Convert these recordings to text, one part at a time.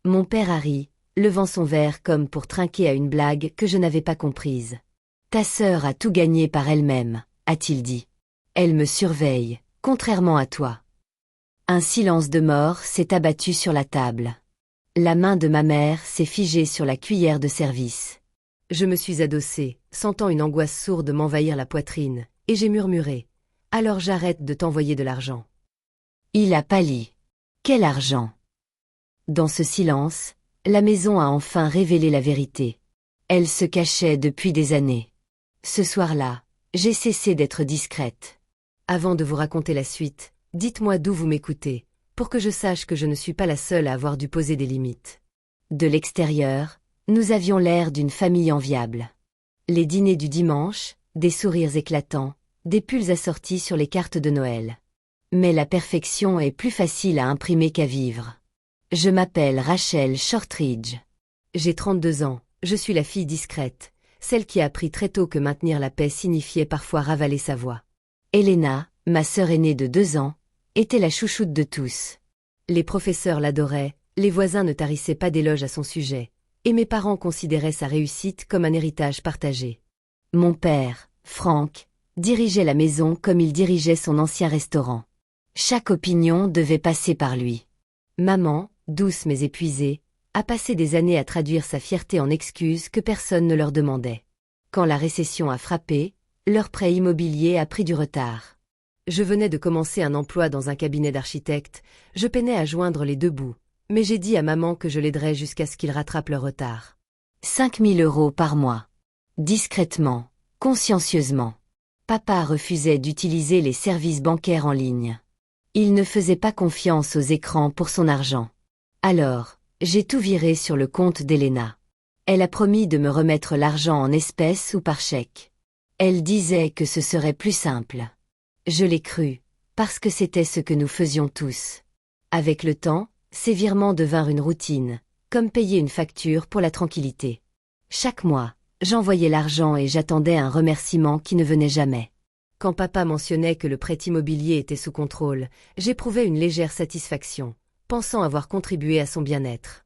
Mon père a ri, levant son verre comme pour trinquer à une blague que je n'avais pas comprise. Ta sœur a tout gagné par elle-même, a-t-il dit. Elle me surveille, contrairement à toi. Un silence de mort s'est abattu sur la table. La main de ma mère s'est figée sur la cuillère de service. Je me suis adossée, sentant une angoisse sourde m'envahir la poitrine, et j'ai murmuré. Alors j'arrête de t'envoyer de l'argent. Il a pâli. Quel argent? Dans ce silence, la maison a enfin révélé la vérité. Elle se cachait depuis des années. Ce soir-là, j'ai cessé d'être discrète. Avant de vous raconter la suite, dites-moi d'où vous m'écoutez, pour que je sache que je ne suis pas la seule à avoir dû poser des limites. De l'extérieur, nous avions l'air d'une famille enviable. Les dîners du dimanche, des sourires éclatants, des pulls assortis sur les cartes de Noël. Mais la perfection est plus facile à imprimer qu'à vivre. Je m'appelle Rachel Shortridge. J'ai 32 ans, je suis la fille discrète, celle qui a appris très tôt que maintenir la paix signifiait parfois ravaler sa voix. Elena, ma sœur aînée de 2 ans, était la chouchoute de tous. Les professeurs l'adoraient, les voisins ne tarissaient pas d'éloges à son sujet, et mes parents considéraient sa réussite comme un héritage partagé. Mon père, Frank, dirigeait la maison comme il dirigeait son ancien restaurant. Chaque opinion devait passer par lui. Maman, douce mais épuisée, a passé des années à traduire sa fierté en excuses que personne ne leur demandait. Quand la récession a frappé, leur prêt immobilier a pris du retard. Je venais de commencer un emploi dans un cabinet d'architecte, je peinais à joindre les deux bouts, mais j'ai dit à maman que je l'aiderais jusqu'à ce qu'ils rattrapent leur retard. 5 000 € par mois. Discrètement, consciencieusement. Papa refusait d'utiliser les services bancaires en ligne. Il ne faisait pas confiance aux écrans pour son argent. Alors, j'ai tout viré sur le compte d'Elena. Elle a promis de me remettre l'argent en espèces ou par chèque. Elle disait que ce serait plus simple. Je l'ai cru, parce que c'était ce que nous faisions tous. Avec le temps, ces virements devinrent une routine, comme payer une facture pour la tranquillité. Chaque mois, j'envoyais l'argent et j'attendais un remerciement qui ne venait jamais. Quand papa mentionnait que le prêt immobilier était sous contrôle, j'éprouvais une légère satisfaction, pensant avoir contribué à son bien-être.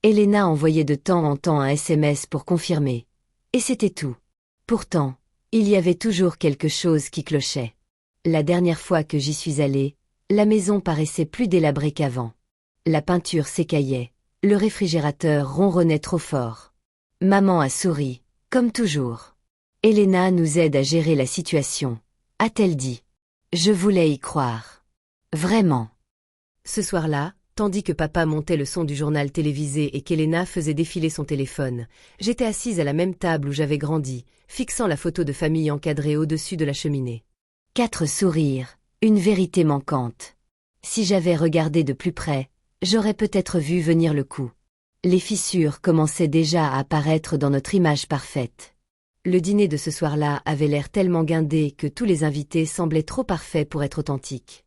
Elena envoyait de temps en temps un SMS pour confirmer. Et c'était tout. Pourtant, il y avait toujours quelque chose qui clochait. La dernière fois que j'y suis allée, la maison paraissait plus délabrée qu'avant. La peinture s'écaillait, le réfrigérateur ronronnait trop fort. Maman a souri, comme toujours. Elena nous aide à gérer la situation, a-t-elle dit. Je voulais y croire. Vraiment. Ce soir-là, tandis que papa montait le son du journal télévisé et qu'Elena faisait défiler son téléphone, j'étais assise à la même table où j'avais grandi, fixant la photo de famille encadrée au-dessus de la cheminée. 4 sourires, une vérité manquante. Si j'avais regardé de plus près, j'aurais peut-être vu venir le coup. Les fissures commençaient déjà à apparaître dans notre image parfaite. Le dîner de ce soir-là avait l'air tellement guindé que tous les invités semblaient trop parfaits pour être authentiques.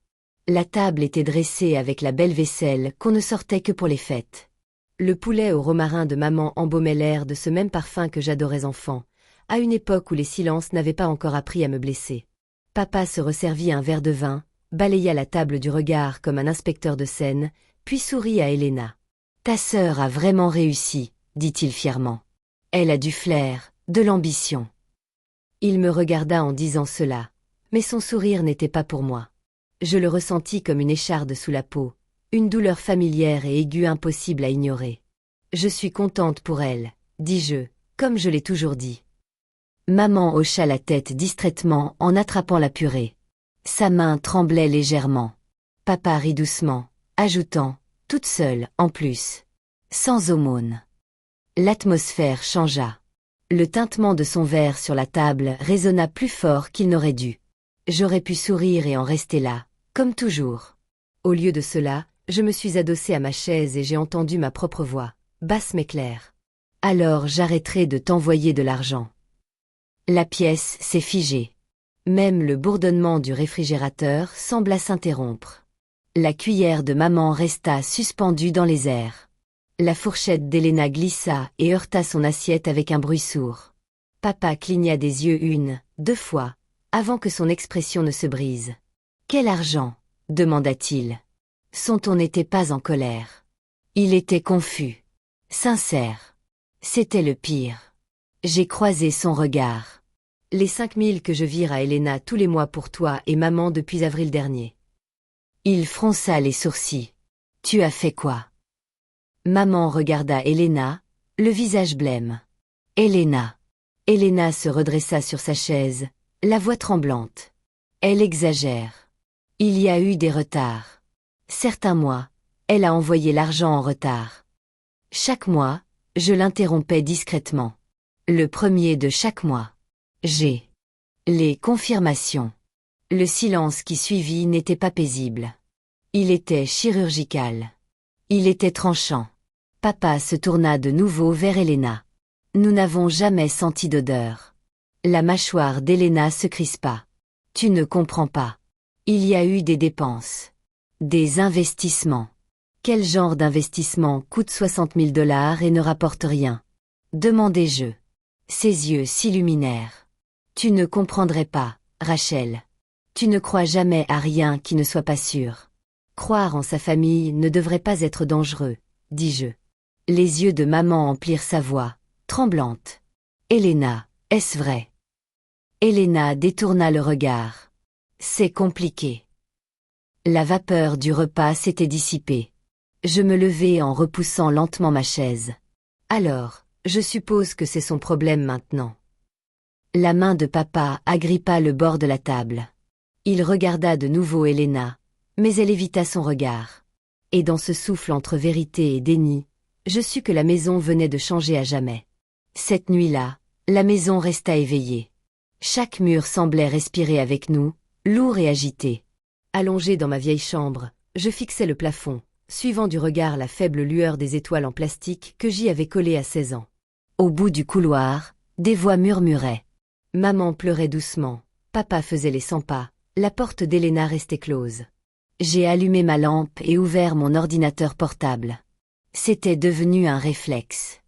La table était dressée avec la belle vaisselle qu'on ne sortait que pour les fêtes. Le poulet au romarin de maman embaumait l'air de ce même parfum que j'adorais enfant, à une époque où les silences n'avaient pas encore appris à me blesser. Papa se resservit un verre de vin, balaya la table du regard comme un inspecteur de scène, puis sourit à Elena. « Ta sœur a vraiment réussi, dit-il fièrement. Elle a du flair, de l'ambition. » Il me regarda en disant cela, mais son sourire n'était pas pour moi. Je le ressentis comme une écharde sous la peau, une douleur familière et aiguë impossible à ignorer. « Je suis contente pour elle, dis-je, comme je l'ai toujours dit. » Maman hocha la tête distraitement en attrapant la purée. Sa main tremblait légèrement. Papa rit doucement, ajoutant, toute seule, en plus. Sans aumône. L'atmosphère changea. Le tintement de son verre sur la table résonna plus fort qu'il n'aurait dû. J'aurais pu sourire et en rester là, comme toujours. Au lieu de cela, je me suis adossée à ma chaise et j'ai entendu ma propre voix, basse mais claire. Alors j'arrêterai de t'envoyer de l'argent. La pièce s'est figée. Même le bourdonnement du réfrigérateur sembla s'interrompre. La cuillère de maman resta suspendue dans les airs. La fourchette d'Elena glissa et heurta son assiette avec un bruit sourd. Papa cligna des yeux 1, 2 fois, avant que son expression ne se brise. « Quel argent ?» demanda-t-il. Son ton n'était pas en colère. Il était confus. Sincère. C'était le pire. J'ai croisé son regard. Les 5000 que je vire à Elena tous les mois pour toi et maman depuis avril dernier. Il fronça les sourcils. Tu as fait quoi? Maman regarda Elena, le visage blême. Elena. Elena se redressa sur sa chaise, la voix tremblante. Elle exagère. Il y a eu des retards. Certains mois, elle a envoyé l'argent en retard. Chaque mois, je l'interrompais discrètement. Le premier de chaque mois. J'ai les confirmations. Le silence qui suivit n'était pas paisible. Il était chirurgical. Il était tranchant. Papa se tourna de nouveau vers Elena. Nous n'avons jamais senti d'odeur. La mâchoire d'Elena se crispa. Tu ne comprends pas. Il y a eu des dépenses. Des investissements. Quel genre d'investissement coûte 60 000 $ et ne rapporte rien? Demandai-je. Ses yeux s'illuminèrent. Tu ne comprendrais pas, Rachel. Tu ne crois jamais à rien qui ne soit pas sûr. Croire en sa famille ne devrait pas être dangereux, dis-je. Les yeux de maman emplirent sa voix, tremblante. Elena, est-ce vrai? Elena détourna le regard. C'est compliqué. La vapeur du repas s'était dissipée. Je me levai en repoussant lentement ma chaise. Alors, je suppose que c'est son problème maintenant. La main de papa agrippa le bord de la table. Il regarda de nouveau Elena, mais elle évita son regard. Et dans ce souffle entre vérité et déni, je sus que la maison venait de changer à jamais. Cette nuit-là, la maison resta éveillée. Chaque mur semblait respirer avec nous, lourd et agité. Allongé dans ma vieille chambre, je fixais le plafond, suivant du regard la faible lueur des étoiles en plastique que j'y avais collées à 16 ans. Au bout du couloir, des voix murmuraient. Maman pleurait doucement, papa faisait les 100 pas, la porte d'Elena restait close. J'ai allumé ma lampe et ouvert mon ordinateur portable. C'était devenu un réflexe.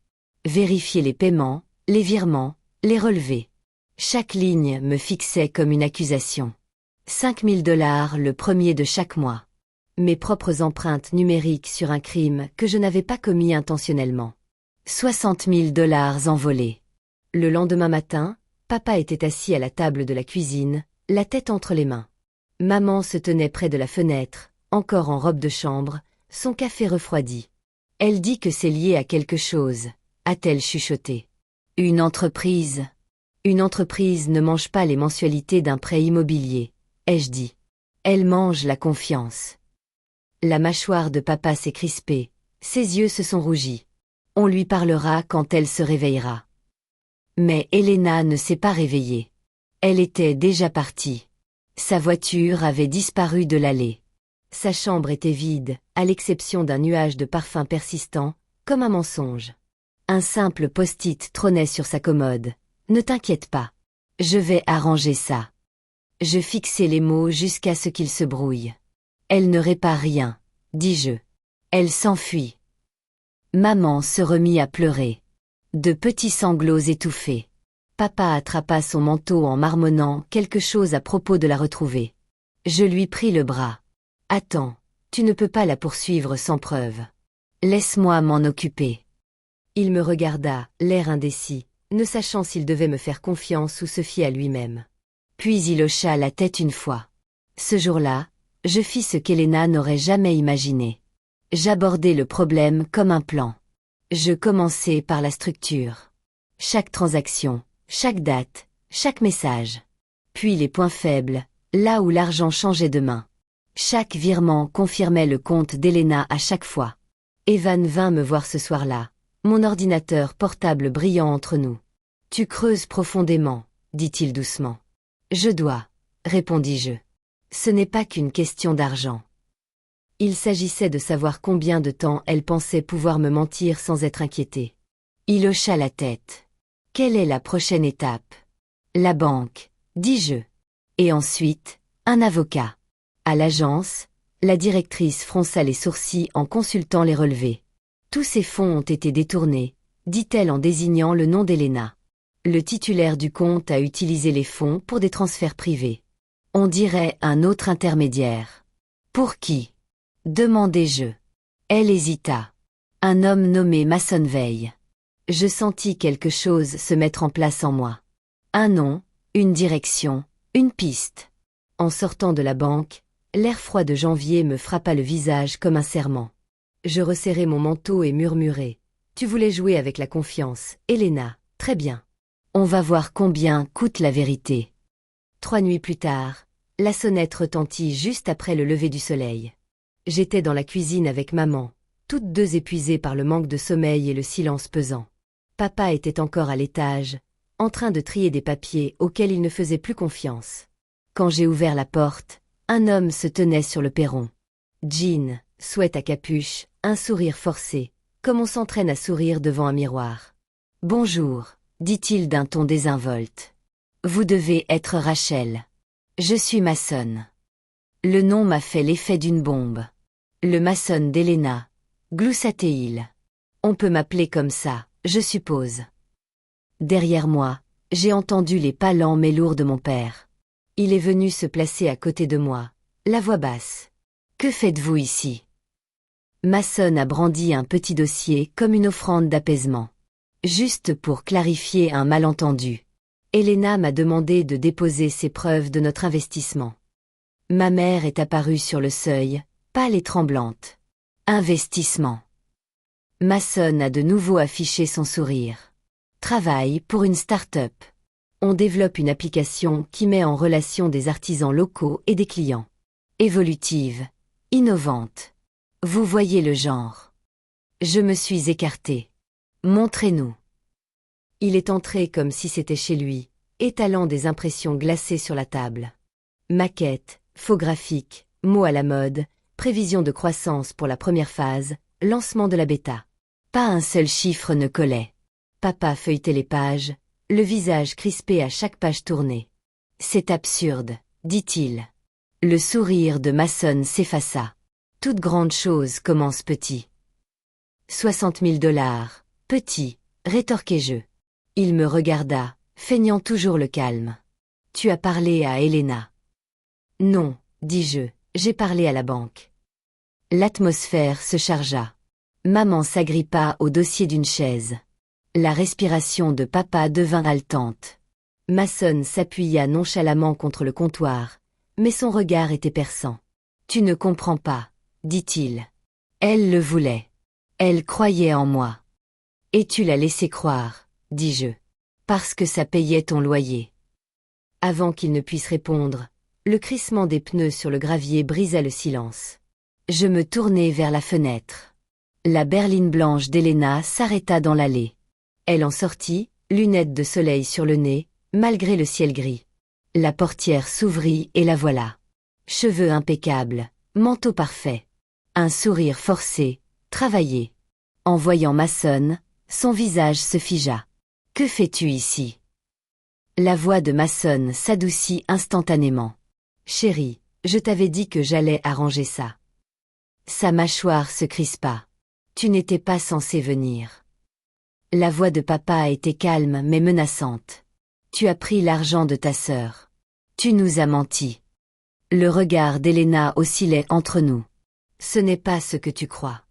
Vérifier les paiements, les virements, les relevés. Chaque ligne me fixait comme une accusation. 5 000 $ le premier de chaque mois. Mes propres empreintes numériques sur un crime que je n'avais pas commis intentionnellement. 60 000 $ envolés. Le lendemain matin, papa était assis à la table de la cuisine, la tête entre les mains. Maman se tenait près de la fenêtre, encore en robe de chambre, son café refroidi. Elle dit que c'est lié à quelque chose, a-t-elle chuchoté. Une entreprise. Une entreprise ne mange pas les mensualités d'un prêt immobilier, ai-je dit. Elle mange la confiance. La mâchoire de papa s'est crispée, ses yeux se sont rougis. On lui parlera quand elle se réveillera. Mais Elena ne s'est pas réveillée. Elle était déjà partie. Sa voiture avait disparu de l'allée. Sa chambre était vide, à l'exception d'un nuage de parfum persistant, comme un mensonge. Un simple post-it trônait sur sa commode. Ne t'inquiète pas. Je vais arranger ça. Je fixai les mots jusqu'à ce qu'ils se brouillent. Elle ne répare rien, dis-je. Elle s'enfuit. Maman se remit à pleurer. De petits sanglots étouffés. Papa attrapa son manteau en marmonnant quelque chose à propos de la retrouver. Je lui pris le bras. Attends, tu ne peux pas la poursuivre sans preuve. Laisse-moi m'en occuper. Il me regarda, l'air indécis, ne sachant s'il devait me faire confiance ou se fier à lui-même. Puis il hocha la tête une fois. Ce jour-là, je fis ce qu'Elena n'aurait jamais imaginé. J'abordai le problème comme un plan. Je commençai par la structure. Chaque transaction, chaque date, chaque message. Puis les points faibles, là où l'argent changeait de main. Chaque virement confirmait le compte d'Elena à chaque fois. Evan vint me voir ce soir-là, mon ordinateur portable brillant entre nous. « Tu creuses profondément, dit-il doucement. « Je dois, répondis-je. Ce n'est pas qu'une question d'argent. » Il s'agissait de savoir combien de temps elle pensait pouvoir me mentir sans être inquiétée. Il hocha la tête. « Quelle est la prochaine étape ?»« La banque, dis-je. Et ensuite, un avocat. » À l'agence, la directrice fronça les sourcils en consultant les relevés. « Tous ces fonds ont été détournés, » dit-elle en désignant le nom d'Elena. Le titulaire du compte a utilisé les fonds pour des transferts privés. On dirait un autre intermédiaire. « Pour qui ?» demandai-je. Elle hésita. Un homme nommé Mason Veil. Je sentis quelque chose se mettre en place en moi. Un nom, une direction, une piste. En sortant de la banque, l'air froid de janvier me frappa le visage comme un serment. Je resserrai mon manteau et murmurai. Tu voulais jouer avec la confiance, Helena, très bien. On va voir combien coûte la vérité. 3 nuits plus tard, la sonnette retentit juste après le lever du soleil. J'étais dans la cuisine avec maman, toutes deux épuisées par le manque de sommeil et le silence pesant. Papa était encore à l'étage, en train de trier des papiers auxquels il ne faisait plus confiance. Quand j'ai ouvert la porte, un homme se tenait sur le perron. Jean, sweat à capuche, un sourire forcé, comme on s'entraîne à sourire devant un miroir. « Bonjour », dit-il d'un ton désinvolte. « Vous devez être Rachel. Je suis Mason. » Le nom m'a fait l'effet d'une bombe. Le Mason d'Helena, gloussatait-il. On peut m'appeler comme ça, je suppose. Derrière moi, j'ai entendu les pas lents mais lourds de mon père. Il est venu se placer à côté de moi, la voix basse. « Que faites-vous ici ?» Mason a brandi un petit dossier comme une offrande d'apaisement. Juste pour clarifier un malentendu. Helena m'a demandé de déposer ces preuves de notre investissement. Ma mère est apparue sur le seuil, pâle et tremblante. Investissement. Mason a de nouveau affiché son sourire. Travail pour une start-up. On développe une application qui met en relation des artisans locaux et des clients. Évolutive. Innovante. Vous voyez le genre. Je me suis écartée. Montrez-nous. Il est entré comme si c'était chez lui, étalant des impressions glacées sur la table. Maquette, faux graphique, mots à la mode, prévision de croissance pour la première phase, lancement de la bêta. Pas un seul chiffre ne collait. Papa feuilletait les pages, le visage crispé à chaque page tournée. C'est absurde, dit-il. Le sourire de Mason s'effaça. Toute grande chose commence petit. 60 000 $, petit, rétorquai-je. Il me regarda, feignant toujours le calme. Tu as parlé à Helena. Non, dis-je, j'ai parlé à la banque. L'atmosphère se chargea. Maman s'agrippa au dossier d'une chaise. La respiration de papa devint haletante. Mason s'appuya nonchalamment contre le comptoir, mais son regard était perçant. Tu ne comprends pas, dit-il. Elle le voulait. Elle croyait en moi. Et tu l'as laissé croire, dis-je. Parce que ça payait ton loyer. Avant qu'il ne puisse répondre, le crissement des pneus sur le gravier brisa le silence. Je me tournai vers la fenêtre. La berline blanche d'Helena s'arrêta dans l'allée. Elle en sortit, lunettes de soleil sur le nez, malgré le ciel gris. La portière s'ouvrit et la voilà. Cheveux impeccables, manteau parfait. Un sourire forcé, travaillé. En voyant Mason, son visage se figea. « Que fais-tu ici ?» La voix de Mason s'adoucit instantanément. « Chérie, je t'avais dit que j'allais arranger ça. » Sa mâchoire se crispa. « Tu n'étais pas censé venir. » La voix de papa était calme mais menaçante. « Tu as pris l'argent de ta sœur. Tu nous as menti. » Le regard d'Helena oscillait entre nous. « Ce n'est pas ce que tu crois. »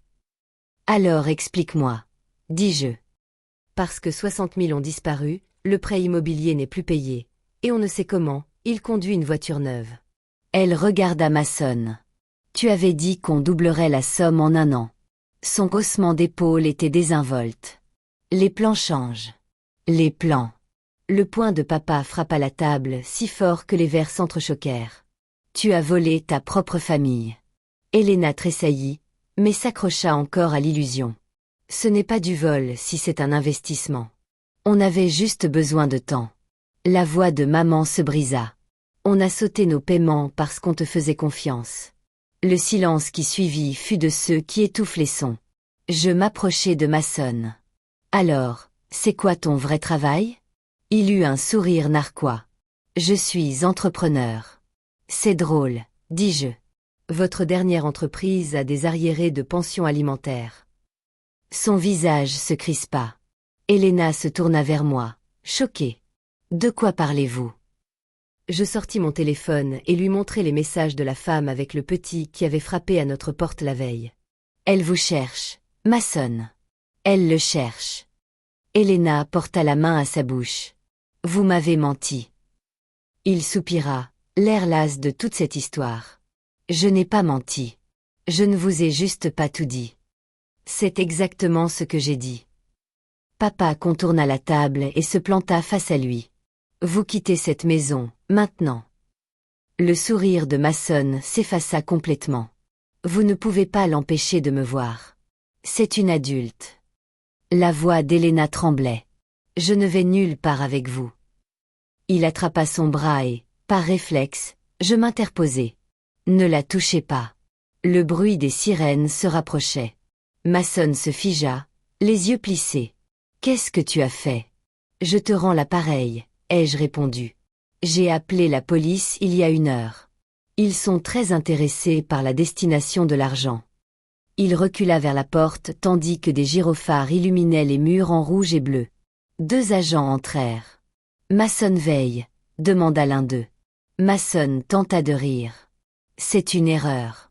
Alors explique-moi, dis-je. Parce que 60 000 ont disparu, le prêt immobilier n'est plus payé, et on ne sait comment, il conduit une voiture neuve. Elle regarda Mason. Tu avais dit qu'on doublerait la somme en 1 an. Son haussement d'épaule était désinvolte. Les plans changent. Les plans. Le poing de papa frappa la table si fort que les verres s'entrechoquèrent. Tu as volé ta propre famille. Helena tressaillit, mais s'accrocha encore à l'illusion. Ce n'est pas du vol si c'est un investissement. On avait juste besoin de temps. La voix de maman se brisa. On a sauté nos paiements parce qu'on te faisait confiance. Le silence qui suivit fut de ceux qui étouffent les sons. Je m'approchai de Mason. Alors, c'est quoi ton vrai travail ? Il eut un sourire narquois. Je suis entrepreneur. C'est drôle, dis-je. Votre dernière entreprise a des arriérés de pension alimentaire. Son visage se crispa. Helena se tourna vers moi, choquée. De quoi parlez-vous ? Je sortis mon téléphone et lui montrai les messages de la femme avec le petit qui avait frappé à notre porte la veille. Elle vous cherche, Mason. Elle le cherche. Elena porta la main à sa bouche. Vous m'avez menti. Il soupira, l'air las de toute cette histoire. Je n'ai pas menti. Je ne vous ai juste pas tout dit. C'est exactement ce que j'ai dit. Papa contourna la table et se planta face à lui. Vous quittez cette maison, maintenant. Le sourire de Mason s'effaça complètement. Vous ne pouvez pas l'empêcher de me voir. C'est une adulte. La voix d'Elena tremblait. Je ne vais nulle part avec vous. Il attrapa son bras et, par réflexe, je m'interposai. Ne la touchez pas. Le bruit des sirènes se rapprochait. Mason se figea, les yeux plissés. Qu'est-ce que tu as fait? Je te rends l'appareil, ai-je répondu. J'ai appelé la police il y a 1 heure. Ils sont très intéressés par la destination de l'argent. Il recula vers la porte tandis que des gyrophares illuminaient les murs en rouge et bleu. 2 agents entrèrent. Mason veille, demanda l'un d'eux. Mason tenta de rire. C'est une erreur.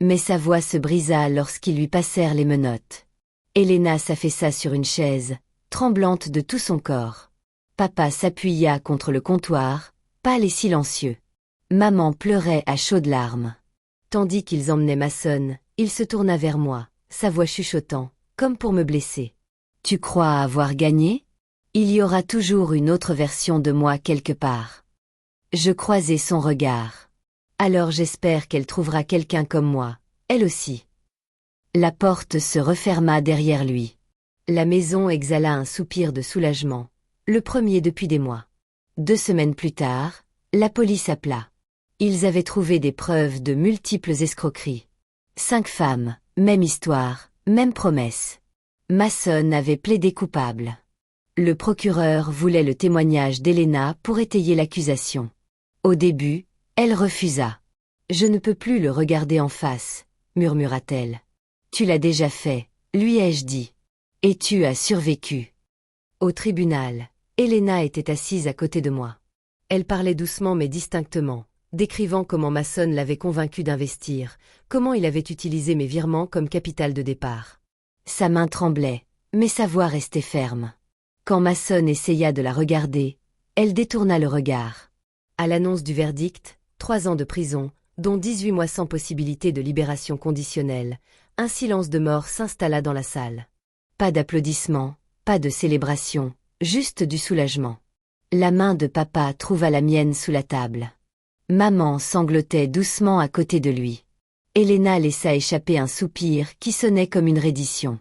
Mais sa voix se brisa lorsqu'ils lui passèrent les menottes. Elena s'affaissa sur une chaise, tremblante de tout son corps. Papa s'appuya contre le comptoir, pâle et silencieux. Maman pleurait à chaudes larmes. Tandis qu'ils emmenaient Mason, il se tourna vers moi, sa voix chuchotant, comme pour me blesser. Tu crois avoir gagné? Il y aura toujours une autre version de moi quelque part. Je croisai son regard. Alors j'espère qu'elle trouvera quelqu'un comme moi, elle aussi. La porte se referma derrière lui. La maison exhala un soupir de soulagement, le premier depuis des mois. 2 semaines plus tard, la police appela. Ils avaient trouvé des preuves de multiples escroqueries. 5 femmes, même histoire, même promesse. Mason avait plaidé coupable. Le procureur voulait le témoignage d'Elena pour étayer l'accusation. Au début, elle refusa. « Je ne peux plus le regarder en face », murmura-t-elle. « Tu l'as déjà fait, lui ai-je dit. Et tu as survécu. » Au tribunal, Elena était assise à côté de moi. Elle parlait doucement mais distinctement, décrivant comment Mason l'avait convaincue d'investir, comment il avait utilisé mes virements comme capital de départ. Sa main tremblait, mais sa voix restait ferme. Quand Mason essaya de la regarder, elle détourna le regard. À l'annonce du verdict, 3 ans de prison, dont 18 mois sans possibilité de libération conditionnelle, un silence de mort s'installa dans la salle. Pas d'applaudissements, pas de célébration, juste du soulagement. La main de papa trouva la mienne sous la table. Maman sanglotait doucement à côté de lui. Elena laissa échapper un soupir qui sonnait comme une reddition.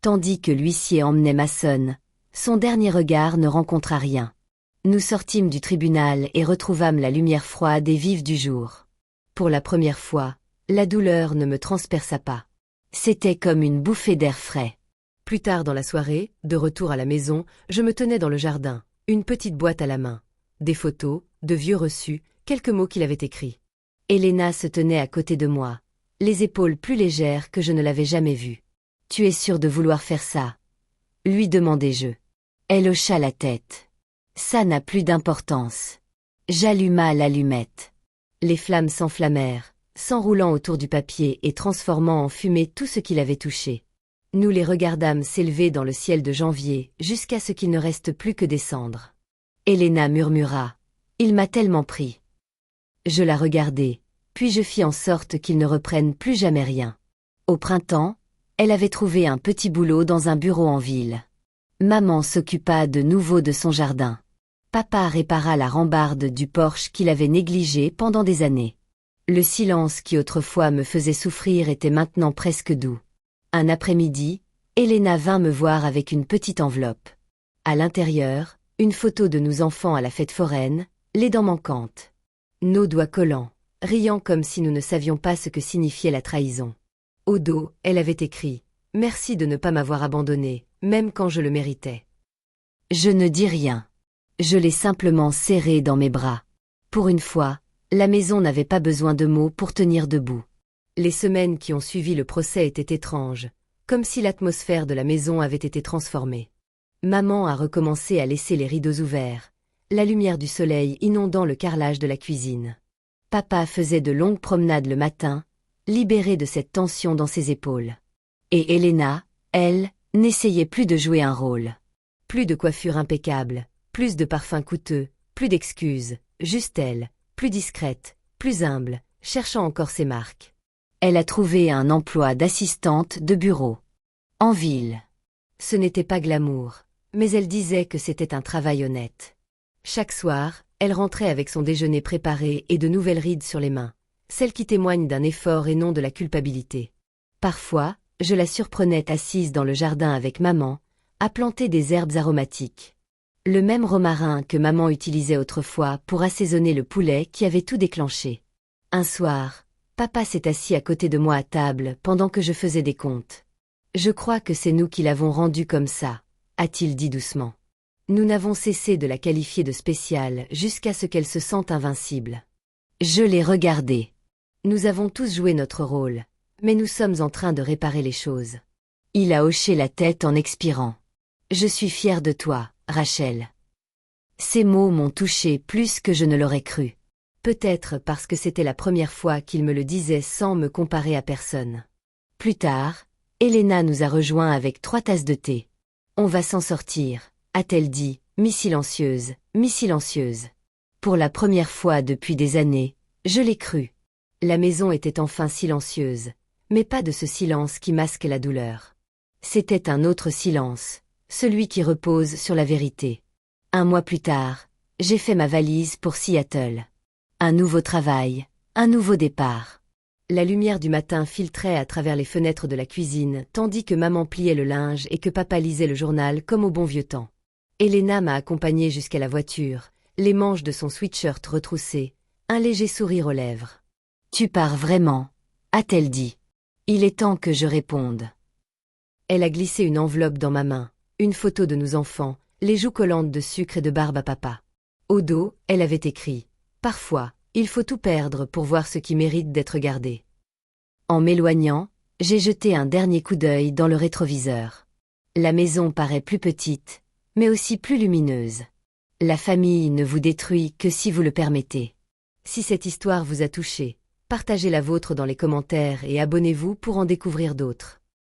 Tandis que l'huissier emmenait Mason, son dernier regard ne rencontra rien. Nous sortîmes du tribunal et retrouvâmes la lumière froide et vive du jour. Pour la première fois, la douleur ne me transperça pas. C'était comme une bouffée d'air frais. Plus tard dans la soirée, de retour à la maison, je me tenais dans le jardin, une petite boîte à la main. Des photos, de vieux reçus, quelques mots qu'il avait écrits. Elena se tenait à côté de moi, les épaules plus légères que je ne l'avais jamais vue. « Tu es sûre de vouloir faire ça ?» lui demandai-je. Elle hocha la tête. « Ça n'a plus d'importance. » J'alluma l'allumette. Les flammes s'enflammèrent, s'enroulant autour du papier et transformant en fumée tout ce qu'il avait touché. Nous les regardâmes s'élever dans le ciel de janvier jusqu'à ce qu'il ne reste plus que des cendres. Elena murmura. « Il m'a tellement pris. » Je la regardai, puis je fis en sorte qu'il ne reprenne plus jamais rien. Au printemps, elle avait trouvé un petit boulot dans un bureau en ville. Maman s'occupa de nouveau de son jardin. Papa répara la rambarde du porche qu'il avait négligée pendant des années. Le silence qui autrefois me faisait souffrir était maintenant presque doux. Un après-midi, Elena vint me voir avec une petite enveloppe. À l'intérieur, une photo de nous enfants à la fête foraine, les dents manquantes. Nos doigts collants, riant comme si nous ne savions pas ce que signifiait la trahison. Au dos, elle avait écrit « Merci de ne pas m'avoir abandonné, même quand je le méritais. » Je ne dis rien. Je l'ai simplement serré dans mes bras. Pour une fois, la maison n'avait pas besoin de mots pour tenir debout. Les semaines qui ont suivi le procès étaient étranges, comme si l'atmosphère de la maison avait été transformée. Maman a recommencé à laisser les rideaux ouverts, la lumière du soleil inondant le carrelage de la cuisine. Papa faisait de longues promenades le matin, libéré de cette tension dans ses épaules. Et Elena, elle, n'essayait plus de jouer un rôle. Plus de coiffure impeccable, plus de parfums coûteux, plus d'excuses, juste elle, plus discrète, plus humble, cherchant encore ses marques. Elle a trouvé un emploi d'assistante de bureau. En ville. Ce n'était pas glamour, mais elle disait que c'était un travail honnête. Chaque soir, elle rentrait avec son déjeuner préparé et de nouvelles rides sur les mains, celles qui témoignent d'un effort et non de la culpabilité. Parfois, je la surprenais assise dans le jardin avec maman, à planter des herbes aromatiques. Le même romarin que maman utilisait autrefois pour assaisonner le poulet qui avait tout déclenché. Un soir, papa s'est assis à côté de moi à table pendant que je faisais des comptes. Je crois que c'est nous qui l'avons rendue comme ça, a-t-il dit doucement. Nous n'avons cessé de la qualifier de spéciale jusqu'à ce qu'elle se sente invincible. Je l'ai regardée. Nous avons tous joué notre rôle, mais nous sommes en train de réparer les choses. Il a hoché la tête en expirant. Je suis fière de toi, Rachel. Ces mots m'ont touchée plus que je ne l'aurais cru. Peut-être parce que c'était la première fois qu'il me le disait sans me comparer à personne. Plus tard, Elena nous a rejoints avec 3 tasses de thé. On va s'en sortir, a-t-elle dit, mi-silencieuse, mi-silencieuse. Pour la première fois depuis des années, je l'ai cru. La maison était enfin silencieuse, mais pas de ce silence qui masque la douleur. C'était un autre silence, celui qui repose sur la vérité. 1 mois plus tard, j'ai fait ma valise pour Seattle. Un nouveau travail, un nouveau départ. La lumière du matin filtrait à travers les fenêtres de la cuisine, tandis que maman pliait le linge et que papa lisait le journal comme au bon vieux temps. Elena m'a accompagnée jusqu'à la voiture, les manches de son sweatshirt retroussées, un léger sourire aux lèvres. « Tu pars vraiment ?» a-t-elle dit. « Il est temps que je réponde. » Elle a glissé une enveloppe dans ma main, une photo de nos enfants, les joues collantes de sucre et de barbe à papa. Au dos, elle avait écrit « Parfois, il faut tout perdre pour voir ce qui mérite d'être gardé. » En m'éloignant, j'ai jeté un dernier coup d'œil dans le rétroviseur. La maison paraît plus petite, mais aussi plus lumineuse. La famille ne vous détruit que si vous le permettez. Si cette histoire vous a touché, partagez la vôtre dans les commentaires et abonnez-vous pour en découvrir d'autres.